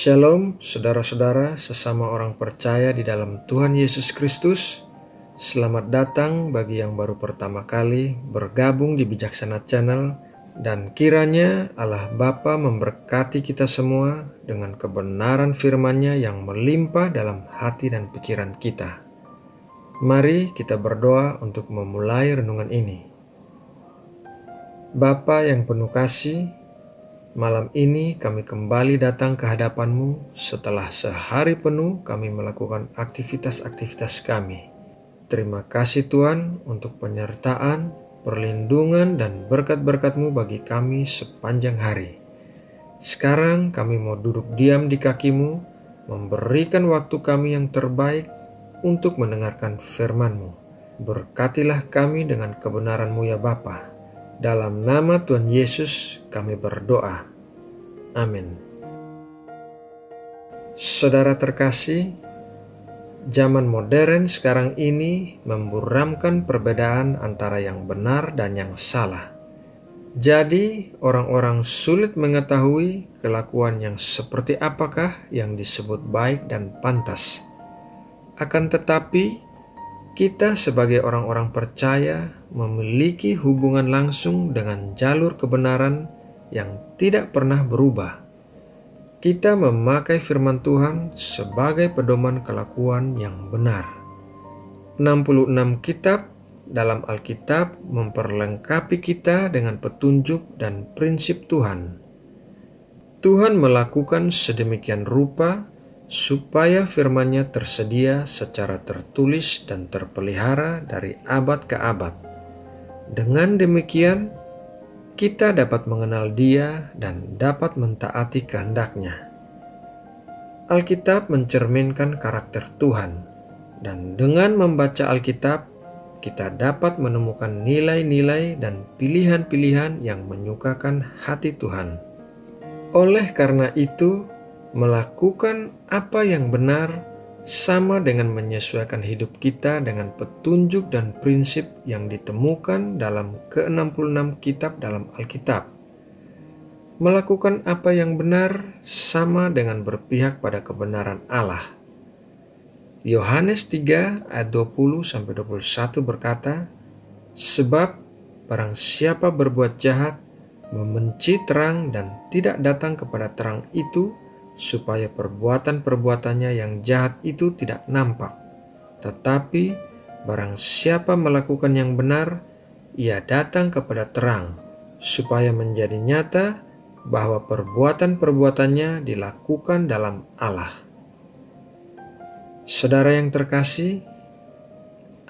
Shalom, saudara-saudara sesama orang percaya di dalam Tuhan Yesus Kristus. Selamat datang bagi yang baru pertama kali bergabung di Bijaksana Channel, dan kiranya Allah Bapa memberkati kita semua dengan kebenaran firman-Nya yang melimpah dalam hati dan pikiran kita. Mari kita berdoa untuk memulai renungan ini. Bapa yang penuh kasih, malam ini kami kembali datang ke hadapan-Mu setelah sehari penuh kami melakukan aktivitas-aktivitas kami. Terima kasih Tuhan untuk penyertaan, perlindungan, dan berkat-berkat-Mu bagi kami sepanjang hari. Sekarang kami mau duduk diam di kaki-Mu, memberikan waktu kami yang terbaik untuk mendengarkan firman-Mu. Berkatilah kami dengan kebenaran-Mu ya Bapa. Dalam nama Tuhan Yesus kami berdoa. Amin. Saudara terkasih, zaman modern sekarang ini memburamkan perbedaan antara yang benar dan yang salah. Jadi orang-orang sulit mengetahui kelakuan yang seperti apakah yang disebut baik dan pantas. Akan tetapi, kita sebagai orang-orang percaya memiliki hubungan langsung dengan jalur kebenaran yang tidak pernah berubah. Kita memakai firman Tuhan sebagai pedoman kelakuan yang benar. 66 kitab dalam Alkitab memperlengkapi kita dengan petunjuk dan prinsip Tuhan. Tuhan melakukan sedemikian rupa supaya firman-Nya tersedia secara tertulis dan terpelihara dari abad ke abad. Dengan demikian, kita dapat mengenal Dia dan dapat mentaati kehendak-Nya. Alkitab mencerminkan karakter Tuhan, dan dengan membaca Alkitab, kita dapat menemukan nilai-nilai dan pilihan-pilihan yang menyukakan hati Tuhan. Oleh karena itu, melakukan apa yang benar sama dengan menyesuaikan hidup kita dengan petunjuk dan prinsip yang ditemukan dalam ke-66 kitab dalam Alkitab. Melakukan apa yang benar sama dengan berpihak pada kebenaran Allah. Yohanes 3 ayat 20-21 berkata, "Sebab barang siapa berbuat jahat, membenci terang dan tidak datang kepada terang itu, supaya perbuatan-perbuatannya yang jahat itu tidak nampak. Tetapi barang siapa melakukan yang benar, ia datang kepada terang, supaya menjadi nyata bahwa perbuatan-perbuatannya dilakukan dalam Allah." Saudara yang terkasih,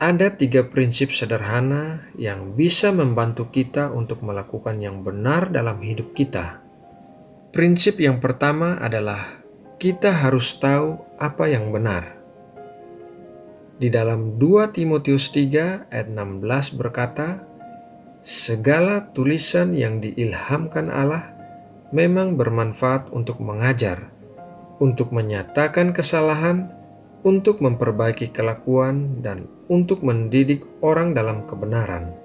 ada 3 prinsip sederhana yang bisa membantu kita untuk melakukan yang benar dalam hidup kita. Prinsip yang pertama adalah kita harus tahu apa yang benar. Di dalam 2 Timotius 3 ayat 16 berkata, "Segala tulisan yang diilhamkan Allah memang bermanfaat untuk mengajar, untuk menyatakan kesalahan, untuk memperbaiki kelakuan, dan untuk mendidik orang dalam kebenaran."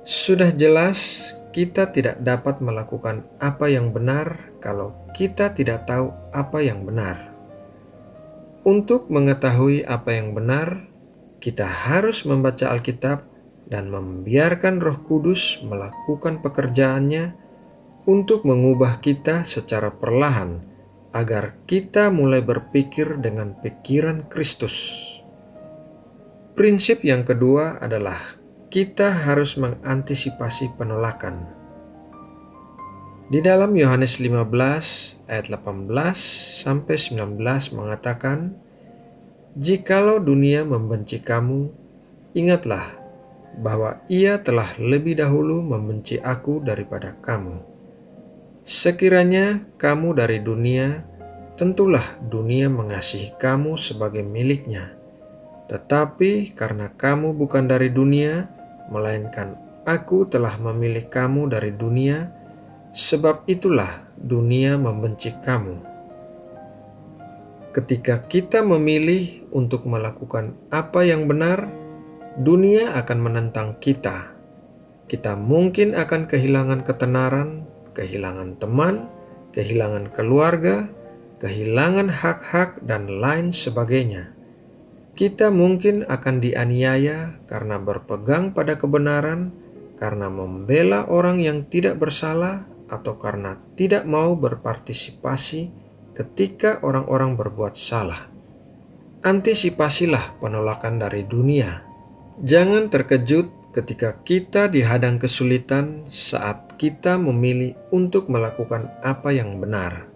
Sudah jelas kita tidak dapat melakukan apa yang benar kalau kita tidak tahu apa yang benar. Untuk mengetahui apa yang benar, kita harus membaca Alkitab dan membiarkan Roh Kudus melakukan pekerjaannya untuk mengubah kita secara perlahan agar kita mulai berpikir dengan pikiran Kristus. Prinsip yang kedua adalah kita harus mengantisipasi penolakan. Di dalam Yohanes 15 ayat 18-19 mengatakan, "Jikalau dunia membenci kamu, ingatlah bahwa ia telah lebih dahulu membenci aku daripada kamu. Sekiranya kamu dari dunia, tentulah dunia mengasihi kamu sebagai miliknya. Tetapi karena kamu bukan dari dunia, melainkan aku telah memilih kamu dari dunia, sebab itulah dunia membenci kamu." Ketika kita memilih untuk melakukan apa yang benar, dunia akan menentang kita. Kita mungkin akan kehilangan ketenaran, kehilangan teman, kehilangan keluarga, kehilangan hak-hak, dan lain sebagainya. Kita mungkin akan dianiaya karena berpegang pada kebenaran, karena membela orang yang tidak bersalah, atau karena tidak mau berpartisipasi ketika orang-orang berbuat salah. Antisipasilah penolakan dari dunia. Jangan terkejut ketika kita dihadang kesulitan saat kita memilih untuk melakukan apa yang benar.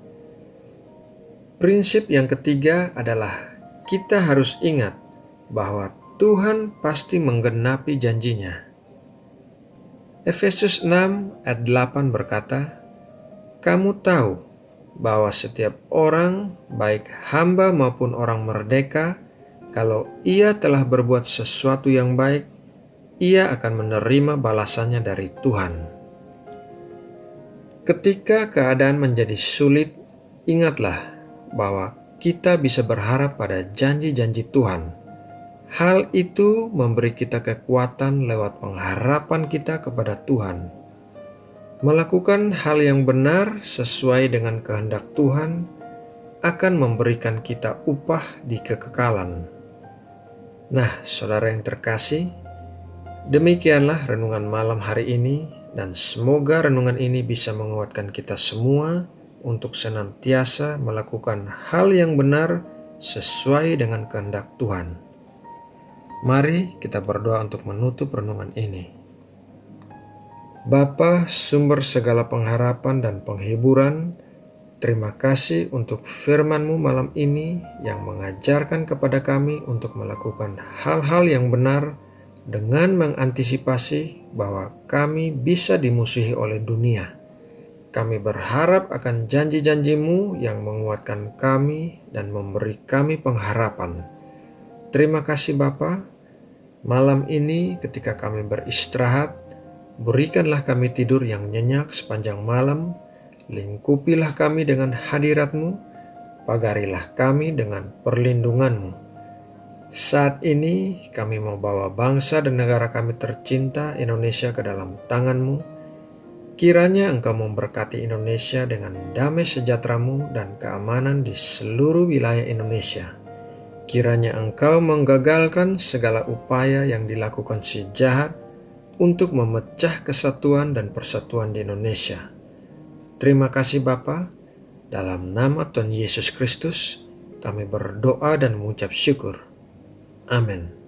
Prinsip yang ketiga adalah kita harus ingat bahwa Tuhan pasti menggenapi janjinya. Efesus 6 ayat 8 berkata, "Kamu tahu bahwa setiap orang, baik hamba maupun orang merdeka, kalau ia telah berbuat sesuatu yang baik, ia akan menerima balasannya dari Tuhan." Ketika keadaan menjadi sulit, ingatlah bahwa kita bisa berharap pada janji-janji Tuhan. Hal itu memberi kita kekuatan lewat pengharapan kita kepada Tuhan. Melakukan hal yang benar sesuai dengan kehendak Tuhan akan memberikan kita upah di kekekalan. Nah, saudara yang terkasih, demikianlah renungan malam hari ini, dan semoga renungan ini bisa menguatkan kita semua untuk senantiasa melakukan hal yang benar sesuai dengan kehendak Tuhan. Mari kita berdoa untuk menutup renungan ini. Bapa, sumber segala pengharapan dan penghiburan, terima kasih untuk firman-Mu malam ini yang mengajarkan kepada kami untuk melakukan hal-hal yang benar dengan mengantisipasi bahwa kami bisa dimusuhi oleh dunia. Kami berharap akan janji-janji-Mu yang menguatkan kami dan memberi kami pengharapan. Terima kasih Bapa. Malam ini ketika kami beristirahat, berikanlah kami tidur yang nyenyak sepanjang malam, lingkupilah kami dengan hadirat-Mu, pagarilah kami dengan perlindungan-Mu. Saat ini kami membawa bangsa dan negara kami tercinta Indonesia ke dalam tangan-Mu. Kiranya Engkau memberkati Indonesia dengan damai sejahtera-Mu dan keamanan di seluruh wilayah Indonesia. Kiranya Engkau menggagalkan segala upaya yang dilakukan si jahat untuk memecah kesatuan dan persatuan di Indonesia. Terima kasih Bapa. Dalam nama Tuhan Yesus Kristus, kami berdoa dan mengucap syukur. Amin.